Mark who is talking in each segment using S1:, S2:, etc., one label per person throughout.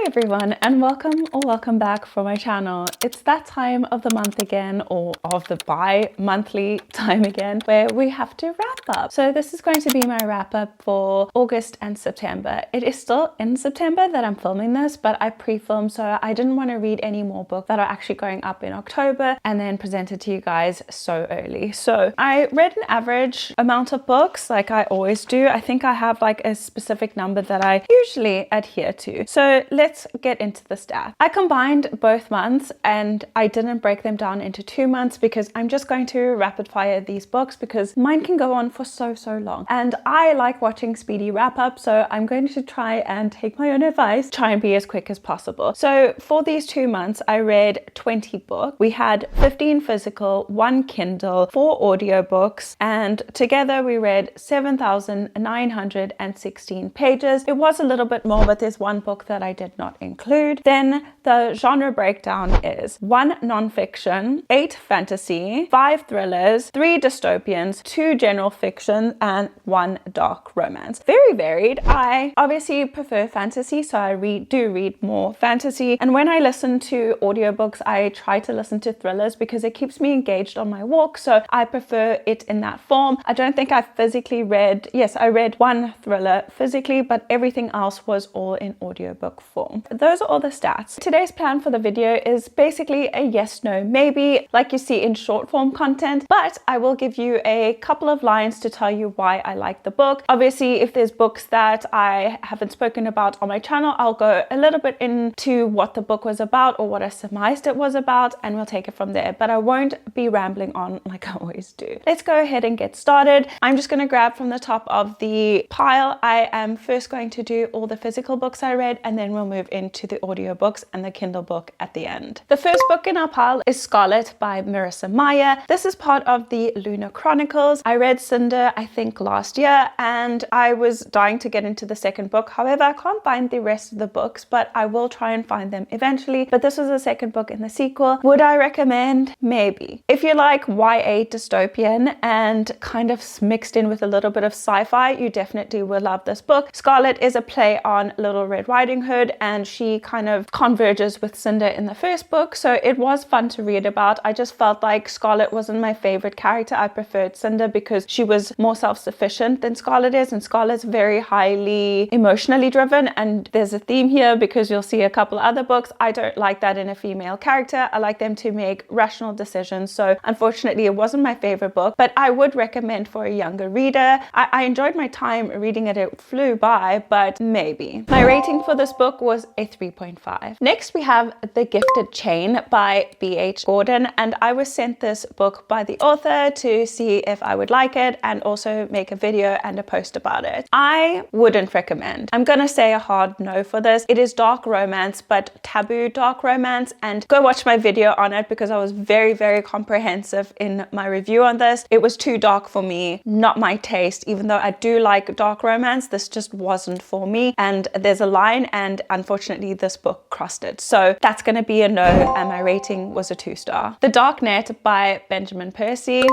S1: everyone, and welcome back for my channel. It's that time of the month again, or of the bi-monthly time again, where we have to wrap up. So this is going to be my wrap up for August and September. It is still in September that I'm filming this, but I pre-filmed, so I didn't want to read any more books that are actually going up in October and then present it to you guys so early. So I read an average amount of books like I always do. I think I have like a specific number that I usually adhere to. So let's get into the stats. I combined both months and I didn't break them down into 2 months because I'm just going to rapid fire these books because mine can go on for so long. And I like watching speedy wrap up, so I'm going to try and take my own advice, try and be as quick as possible. So for these 2 months, I read 20 books. We had 15 physical, 1 Kindle, 4 audiobooks, and together we read 7,916 pages. It was a little bit more, but there's one book that I did not include. Then the genre breakdown is 1 nonfiction, 8 fantasy, 5 thrillers, 3 dystopians, 2 general fiction, and 1 dark romance. Very varied. I obviously prefer fantasy, so I do read more fantasy. And when I listen to audiobooks, I try to listen to thrillers because it keeps me engaged on my walk, so I prefer it in that form. I don't think I physically read, yes, I read 1 thriller physically, but everything else was all in audiobook form. Those are all the stats. Today's plan for the video is basically a yes, no, maybe, like you see in short form content, but I will give you a couple of lines to tell you why I like the book. Obviously, if there's books that I haven't spoken about on my channel, I'll go a little bit into what the book was about or what I surmised it was about, and we'll take it from there, but I won't be rambling on like I always do. Let's go ahead and get started. I'm just going to grab from the top of the pile. I am first going to do all the physical books I read, and then we'll move into the audiobooks and the Kindle book at the end. The first book in our pile is Scarlet by Marissa Meyer. This is part of the Lunar Chronicles. I read Cinder, I think, last year, and I was dying to get into the second book. However, I can't find the rest of the books, but I will try and find them eventually. But this was the second book in the sequel. Would I recommend? Maybe. If you like YA dystopian and kind of mixed in with a little bit of sci-fi, you definitely will love this book. Scarlet is a play on Little Red Riding Hood, and she kind of converges with Cinder in the first book, so it was fun to read about. I just felt like Scarlet wasn't my favorite character. I preferred Cinder because she was more self-sufficient than Scarlet is, and Scarlet's very highly emotionally driven, and there's a theme here because you'll see a couple other books. I don't like that in a female character. I like them to make rational decisions, so unfortunately it wasn't my favorite book, but I would recommend for a younger reader. I enjoyed my time reading it. It flew by, but maybe. My rating for this book was a 3.5. Next we have The Gifted Chain by B.H. Gordon, and I was sent this book by the author to see if I would like it and also make a video and a post about it. I wouldn't recommend. I'm gonna say a hard no for this. It is dark romance, but taboo dark romance, and go watch my video on it because I was very comprehensive in my review on this. It was too dark for me, not my taste. Even though I do like dark romance, this just wasn't for me, and there's a line, and unfortunately this book crossed it, so that's gonna be a no, and my rating was a 2-star. The Dark Net by Benjamin Percy.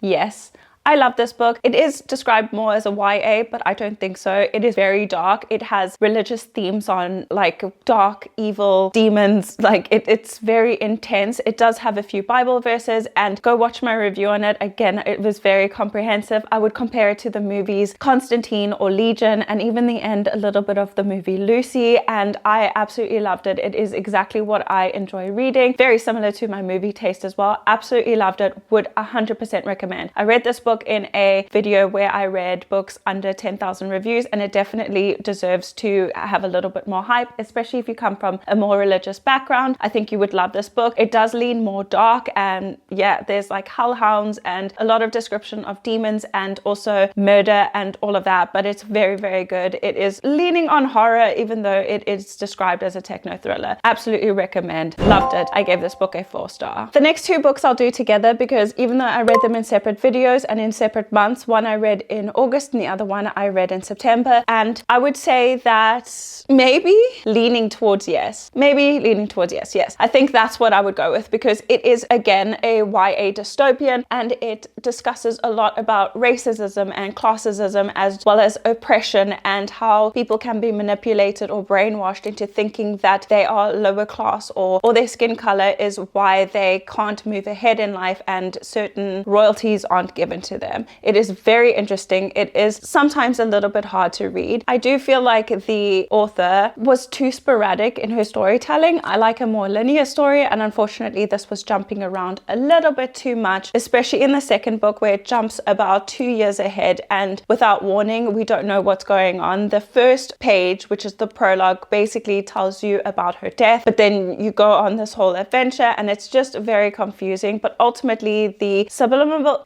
S1: Yes, I love this book. It is described more as a YA, but I don't think so. It is very dark. It has religious themes on like dark, evil demons. Like it's very intense. It does have a few Bible verses, and go watch my review on it. Again, it was very comprehensive. I would compare it to the movies Constantine or Legion, and even the end, a little bit of the movie Lucy, and I absolutely loved it. It is exactly what I enjoy reading. Very similar to my movie taste as well. Absolutely loved it. Would 100% recommend. I read this book in a video where I read books under 10,000 reviews, and it definitely deserves to have a little bit more hype, especially if you come from a more religious background. I think you would love this book. It does lean more dark, and yeah, there's like hellhounds and a lot of description of demons and also murder and all of that, but it's very good. It is leaning on horror, even though it is described as a techno thriller. Absolutely recommend. Loved it. I gave this book a 4-star. The next 2 books I'll do together because even though I read them in separate videos and done in separate months. One I read in August and the other one I read in September. And I would say that maybe leaning towards yes. Maybe leaning towards yes. Yes. I think that's what I would go with, because it is, again, a YA dystopian, and it discusses a lot about racism and classism, as well as oppression, and how people can be manipulated or brainwashed into thinking that they are lower class, or their skin color is why they can't move ahead in life and certain royalties aren't given to them. It is very interesting. It is sometimes a little bit hard to read. I do feel like the author was too sporadic in her storytelling. I like a more linear story, and unfortunately this was jumping around a little bit too much, especially in the second book, where it jumps about 2 years ahead, and without warning we don't know what's going on. The first page, which is the prologue, basically tells you about her death, but then you go on this whole adventure and it's just very confusing. But ultimately the subliminal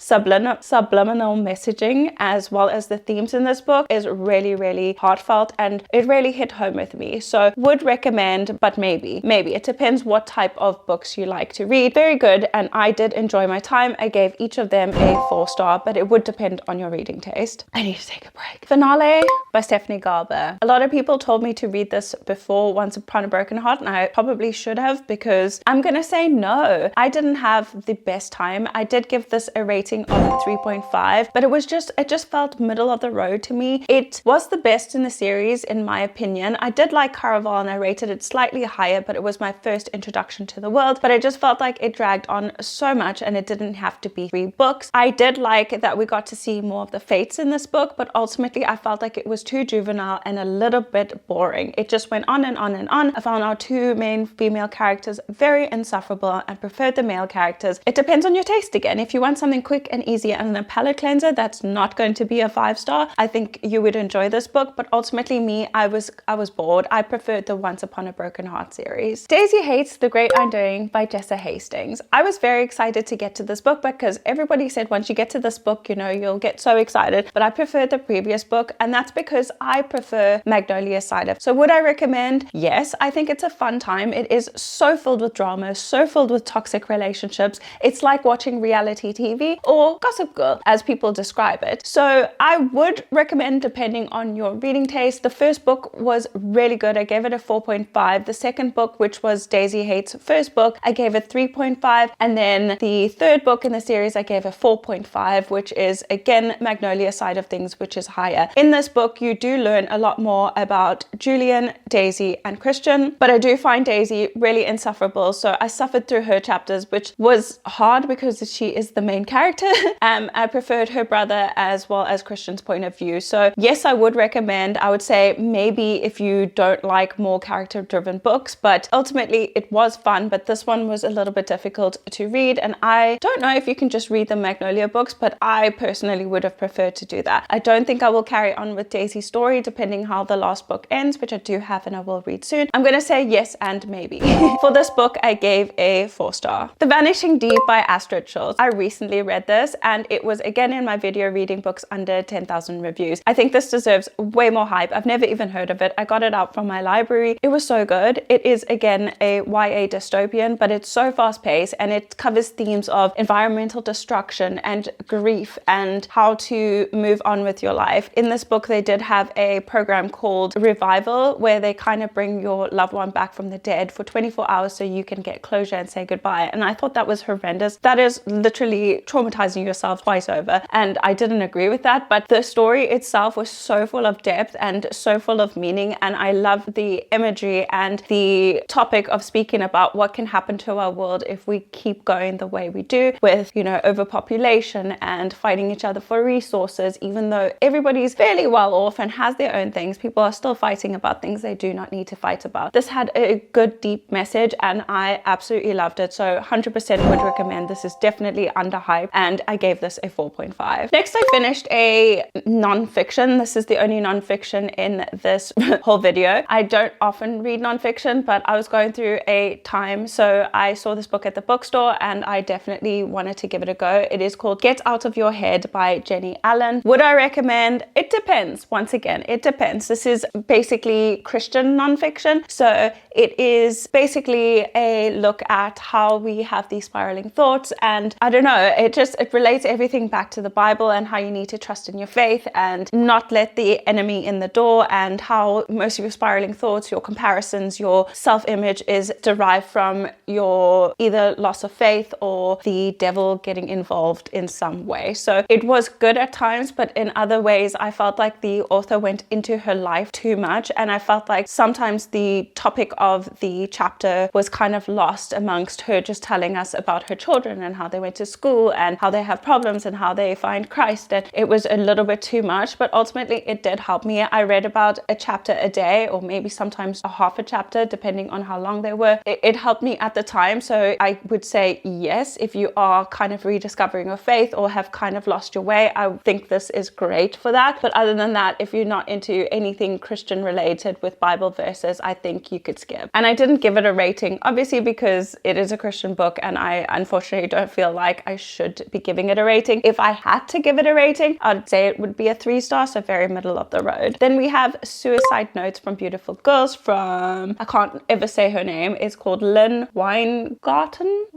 S1: messaging, as well as the themes in this book, is really, really heartfelt, and it really hit home with me. So would recommend, but maybe it depends what type of books you like to read. Very good, and I did enjoy my time. I gave each of them a 4-star, but it would depend on your reading taste. I need to take a break. Finale by Stephanie Garber. A lot of people told me to read this before Once Upon a Broken Heart, and I probably should have, because I'm gonna say no. I didn't have the best time. I did give this a rating of 3.5, but it just felt middle of the road to me. It was the best in the series, in my opinion. I did like Caraval and I rated it slightly higher, but it was my first introduction to the world. But I just felt like it dragged on so much, and it didn't have to be 3 books. I did like that we got to see more of the fates in this book, but ultimately I felt like it was too juvenile and a little bit boring. It just went on and on and on. I found our 2 main female characters very insufferable and preferred the male characters. It depends on your taste again. If you want something quick and easy and a palate cleanser, that's not going to be a 5-star. I think you would enjoy this book, but ultimately I was bored. I preferred the Once Upon a Broken Heart series. Daisy Hates The Great Undoing by Jessa Hastings. I was very excited to get to this book because everybody said once you get to this book, you know, you'll get so excited, but I preferred the previous book, and that's because I prefer Magnolia Cider. So would I recommend? Yes, I think it's a fun time. It is so filled with drama, so filled with toxic relationships. It's like watching reality TV, or Gossip Girl, as people describe it. So I would recommend, depending on your reading taste. The first book was really good. I gave it a 4.5. The second book, which was Daisy Hates' first book, I gave it 3.5. And then the third book in the series, I gave a 4.5, which is again Magnolia Side of Things, which is higher. In this book, you do learn a lot more about Julian, Daisy, and Christian, but I do find Daisy really insufferable. So I suffered through her chapters, which was hard because she is the main character. I preferred her brother as well as Christian's point of view. So yes, I would recommend. I would say maybe if you don't like more character-driven books, but ultimately it was fun, but this one was a little bit difficult to read. And I don't know if you can just read the Magnolia books, but I personally would have preferred to do that. I don't think I will carry on with Daisy's story, depending how the last book ends, which I do have and I will read soon. I'm going to say yes and maybe. For this book, I gave a 4-star. The Vanishing Deep by Astrid Schultz. I recently read this, and it was again in my video reading books under 10,000 reviews. I think this deserves way more hype. I've never even heard of it. I got it out from my library. It was so good. It is again a YA dystopian, but it's so fast paced, and it covers themes of environmental destruction and grief and how to move on with your life. In this book, they did have a program called Revival, where they kind of bring your loved one back from the dead for 24 hours so you can get closure and say goodbye. And I thought that was horrendous. That is literally traumatizing yourself twice over. And I didn't agree with that, but the story itself was so full of depth and so full of meaning. And I love the imagery and the topic of speaking about what can happen to our world if we keep going the way we do, with, you know, overpopulation and fighting each other for resources. Even though everybody's fairly well off and has their own things, people are still fighting about things they do not need to fight about. This had a good deep message and I absolutely loved it. So 100% would recommend. This is definitely underhyped, and I gave this a 4.5. Next, I finished a non-fiction. This is the only non-fiction in this whole video. I don't often read non-fiction, but I was going through a time, so I saw this book at the bookstore and I definitely wanted to give it a go. It is called Get Out of Your Head by Jenny Allen. Would I recommend? It depends. Once again, it depends. This is basically Christian non-fiction, so it is basically a look at how we have these spiraling thoughts, and I don't know, it relates everything everything back to the Bible and how you need to trust in your faith and not let the enemy in the door, and how most of your spiraling thoughts, your comparisons, your self-image is derived from your either loss of faith or the devil getting involved in some way. So it was good at times, but in other ways I felt like the author went into her life too much, and I felt like sometimes the topic of the chapter was kind of lost amongst her just telling us about her children and how they went to school and how they have problems and how they find Christ, and it was a little bit too much. But ultimately it did help me. I read about a chapter a day, or maybe sometimes a half a chapter depending on how long they were. It helped me at the time, so I would say yes, if you are kind of rediscovering your faith or have kind of lost your way, I think this is great for that. But other than that, if you're not into anything Christian related with Bible verses, I think you could skip. And I didn't give it a rating, obviously, because it is a Christian book and I unfortunately don't feel like I should be giving it a rating. If I had to give it a rating, I'd say it would be a 3-star, so very middle of the road. Then we have Suicide Notes from Beautiful Girls from, I can't ever say her name, it's called Lynn Weingarten?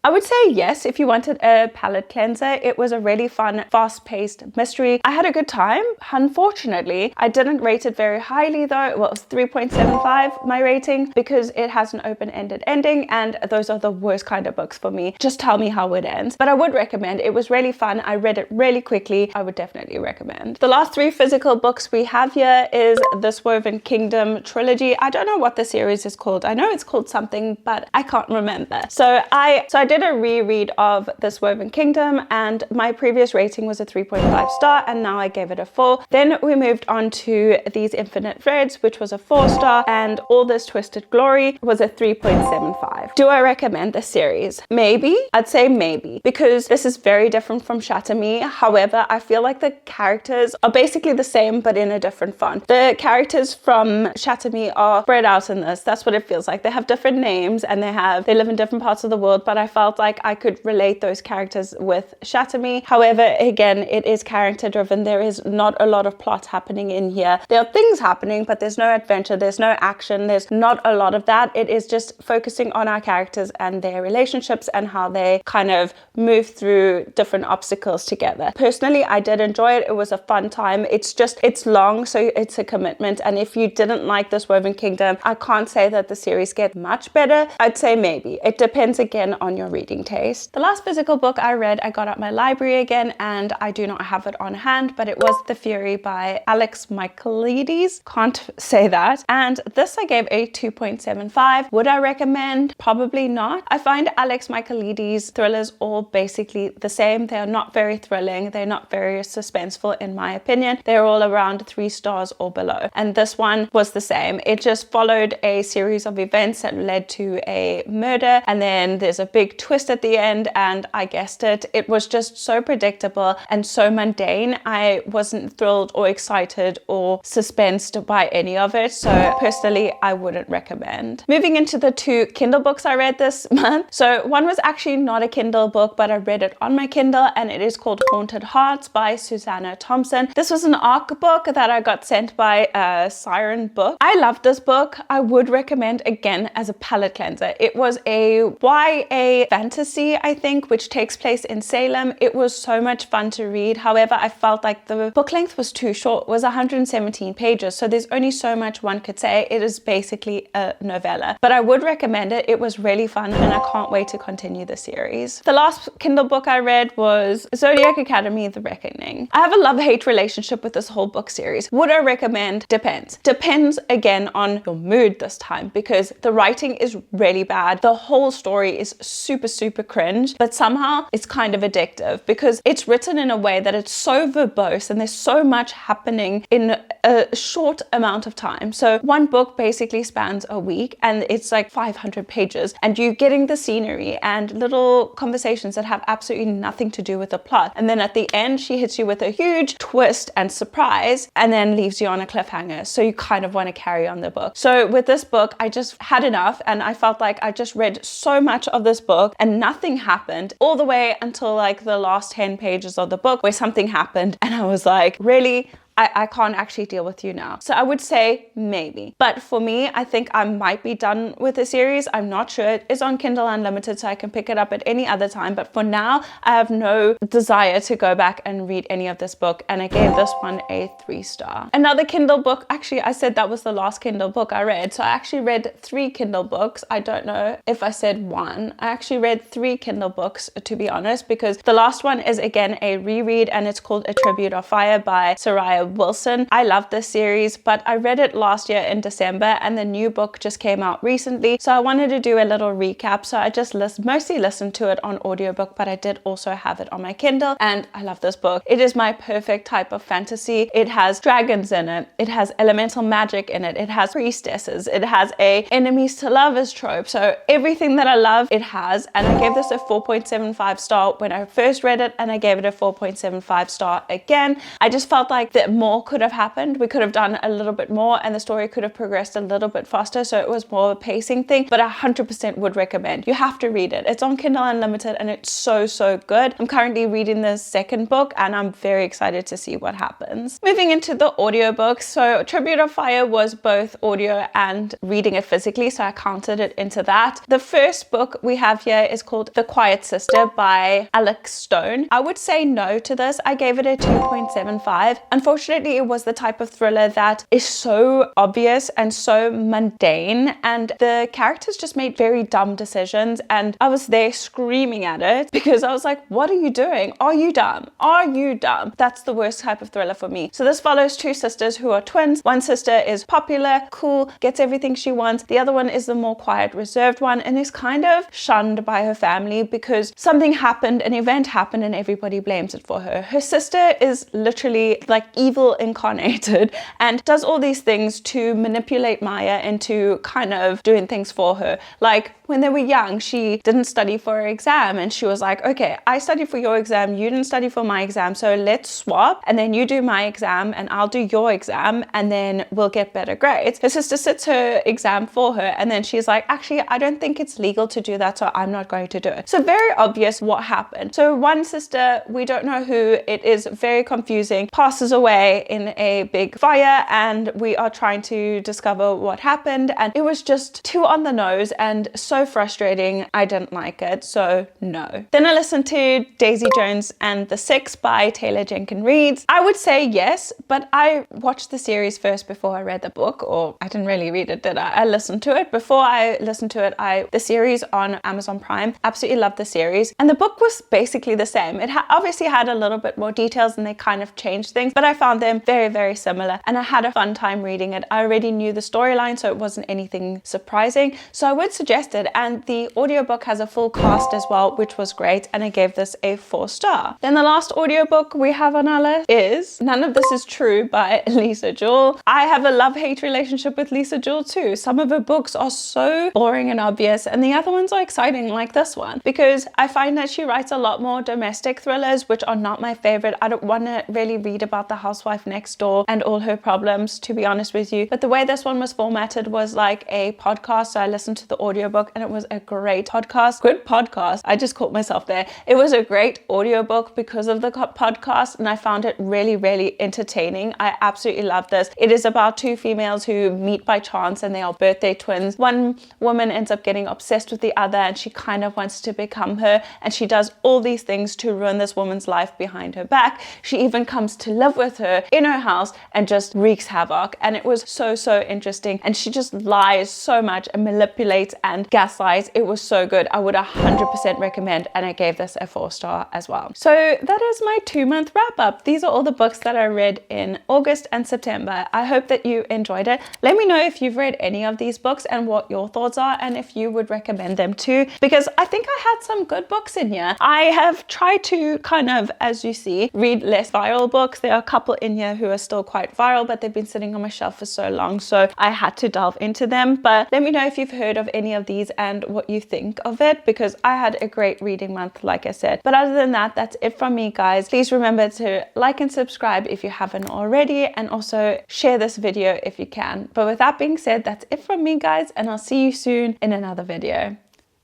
S1: I would say yes if you wanted a palate cleanser. It was a really fun, fast-paced mystery. I had a good time. Unfortunately, I didn't rate it very highly though. Well, it was 3.75 my rating, because it has an open-ended ending, and those are the worst kind of books for me. Just tell me how it ends. But I would recommend. It was really fun. I read it really quickly. I would definitely recommend. The last 3 physical books we have here is This Woven Kingdom trilogy. I don't know what the series is called. I know it's called something, but I can't remember. So I did a reread of This Woven Kingdom, and my previous rating was a 3.5 star, and now I gave it a 4. Then we moved on to These Infinite Threads, which was a 4-star, and All This Twisted Glory was a 3.75. Do I recommend this series? Maybe. I'd say maybe, because this is very different from Shatter Me. However, I feel like the characters are basically the same, but in a different font. The characters from Shatter Me are spread out in this. That's what it feels like. They have different names and they live in different parts of the world, but I felt like I could relate those characters with Shatter Me. However, again, it is character driven. There is not a lot of plot happening in here. There are things happening, but there's no adventure, there's no action, there's not a lot of that. It is just focusing on our characters and their relationships and how they kind of move through different obstacles together. Personally, I did enjoy it. It was a fun time. It's long, so it's a commitment. And if you didn't like This Woven Kingdom, I can't say that the series gets much better. I'd say maybe. It depends again on your reading taste. The last physical book I read, I got at my library again, and I do not have it on hand, but it was The Fury by Alex Michaelides. Can't say that. And this I gave a 2.75. Would I recommend? Probably not. I find Alex Michaelides thrillers all basically the same. They are not very thrilling. They're not very suspenseful in my opinion. They're all around 3 stars or below. And this one was the same. It just followed a series of events that led to a murder, and then there's a big twist at the end, and I guessed it. It was just so predictable and so mundane. I wasn't thrilled or excited or suspensed by any of it. So personally, I wouldn't recommend. Moving into the 2 Kindle books I read this month. So one was actually not a Kindle book, but I read it on my Kindle, and it is called Haunted Hearts by Susanna Thompson. This was an ARC book that I got sent by Siren Book. I loved this book. I would recommend again as a palate cleanser. It was a YA fantasy, I think, which takes place in Salem. It was so much fun to read. However, I felt like the book length was too short. It was 117 pages, so there's only so much one could say. It is basically a novella, but I would recommend it. It was really fun, and I can't wait to continue the series. The last Kindle book I read was Zodiac Academy: The Reckoning. I have a love-hate relationship with this whole book series. Would I recommend? Depends. Depends again on your mood this time, because the writing is really bad. The whole story is super cringe, but somehow it's kind of addictive because it's written in a way that it's so verbose and there's so much happening in a short amount of time. So one book basically spans a week, and it's like 500 pages, and you're getting the scenery and little conversations that have absolutely nothing to do with the plot. And then at the end, she hits you with a huge twist and surprise, and then leaves you on a cliffhanger. So you kind of want to carry on the book. So with this book, I just had enough, and I felt like I just read so much of this book and nothing happened all the way until like the last 10 pages of the book where something happened, and I was like, really? I can't actually deal with you now. So I would say maybe. But for me, I think I might be done with the series. I'm not sure. It is on Kindle Unlimited, so I can pick it up at any other time. But for now, I have no desire to go back and read any of this book. And I gave this one a 3-star. Another Kindle book. Actually, I said that was the last Kindle book I read. So I actually read 3 Kindle books. I don't know if I said 1. I actually read 3 Kindle books, to be honest, because the last one is again a reread, and it's called A Tribute of Fire by Soraya Wilson. I love this series, but I read it last year in December, and the new book just came out recently. So I wanted to do a little recap. So I just mostly listened to it on audiobook, but I did also have it on my Kindle, and I love this book. It is my perfect type of fantasy. It has dragons in it. It has elemental magic in it. It has priestesses. It has a enemies to lovers trope. So everything that I love, it has. And I gave this a 4.75 star when I first read it, and I gave it a 4.75 star again. I just felt like that more could have happened. We could have done a little bit more, and the story could have progressed a little bit faster. So it was more of a pacing thing, but I 100% would recommend. You have to read it. It's on Kindle Unlimited, and it's so good. I'm currently reading the second book, and I'm very excited to see what happens. Moving into the audiobooks. So Tribute of Fire was both audio and reading it physically, so I counted it into that. The first book we have here is called The Quiet Sister by Alex Stone. I would say no to this. I gave it a 2.75. Unfortunately, it was the type of thriller that is so obvious and so mundane, and the characters just made very dumb decisions, and I was there screaming at it because I was like, what are you doing? Are you dumb? Are you dumb? That's the worst type of thriller for me. So this follows 2 sisters who are twins. One sister is popular, cool, gets everything she wants. The other one is the more quiet, reserved one, and is kind of shunned by her family because something happened, an event happened, and everybody blames it for her. Her sister is literally like evil incarnated and does all these things to manipulate Maya into kind of doing things for her. Like when they were young, she didn't study for her exam, and she was like, okay, I studied for your exam, you didn't study for my exam, so let's swap, and then you do my exam and I'll do your exam, and then we'll get better grades. Her sister sits her exam for her, and then she's like, actually, I don't think it's legal to do that, so I'm not going to do it. So very obvious what happened. So one sister, we don't know who, it is very confusing, passes away in a big fire, and we are trying to discover what happened, and it was just too on the nose and so frustrating. I didn't like it, so no. Then I listened to Daisy Jones and the Six by Taylor Jenkins Reid. I would say yes, but I watched the series first before I read the book, or I didn't really read it, did I? I listened to it. Before I listened to it, the series on Amazon Prime, absolutely loved the series, and the book was basically the same. It obviously had a little bit more details, and they kind of changed things, but I found them very similar, and I had a fun time reading it. I already knew the storyline, so it wasn't anything surprising, so I would suggest it. And the audiobook has a full cast as well, which was great, and I gave this a 4-star. Then the last audiobook we have on our list is None of This Is True by Lisa Jewell. I have a love-hate relationship with Lisa Jewell too. Some of her books are so boring and obvious, and the other ones are exciting, like this one, because I find that she writes a lot more domestic thrillers, which are not my favorite. I don't want to really read about the housewife next door and all her problems, to be honest with you. But the way this one was formatted was like a podcast, so I listened to the audiobook, and it was a great podcast. Good podcast. I just caught myself there. It was a great audiobook because of the podcast, and I found it really entertaining. I absolutely love this. It is about 2 females who meet by chance, and they are birthday twins. One woman ends up getting obsessed with the other, and she kind of wants to become her, and she does all these things to ruin this woman's life behind her back. She even comes to live with her in her house and just wreaks havoc, and it was so interesting, and she just lies so much and manipulates and gaslights. It was so good. I would 100% recommend, and I gave this a 4-star as well. So that is my 2-month wrap up. These are all the books that I read in August and September. I hope that you enjoyed it. Let me know if you've read any of these books and what your thoughts are, and if you would recommend them too, because I think I had some good books in here. I have tried to kind of, as you see, read less viral books. There are a couple in here who are still quite viral, but they've been sitting on my shelf for so long, so I had to delve into them. But let me know if you've heard of any of these and what you think of it, because I had a great reading month, like I said. But other than that, that's it from me, guys. Please remember to like and subscribe if you haven't already, and also share this video if you can. But with that being said, that's it from me, guys, and I'll see you soon in another video.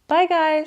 S1: Bye, guys.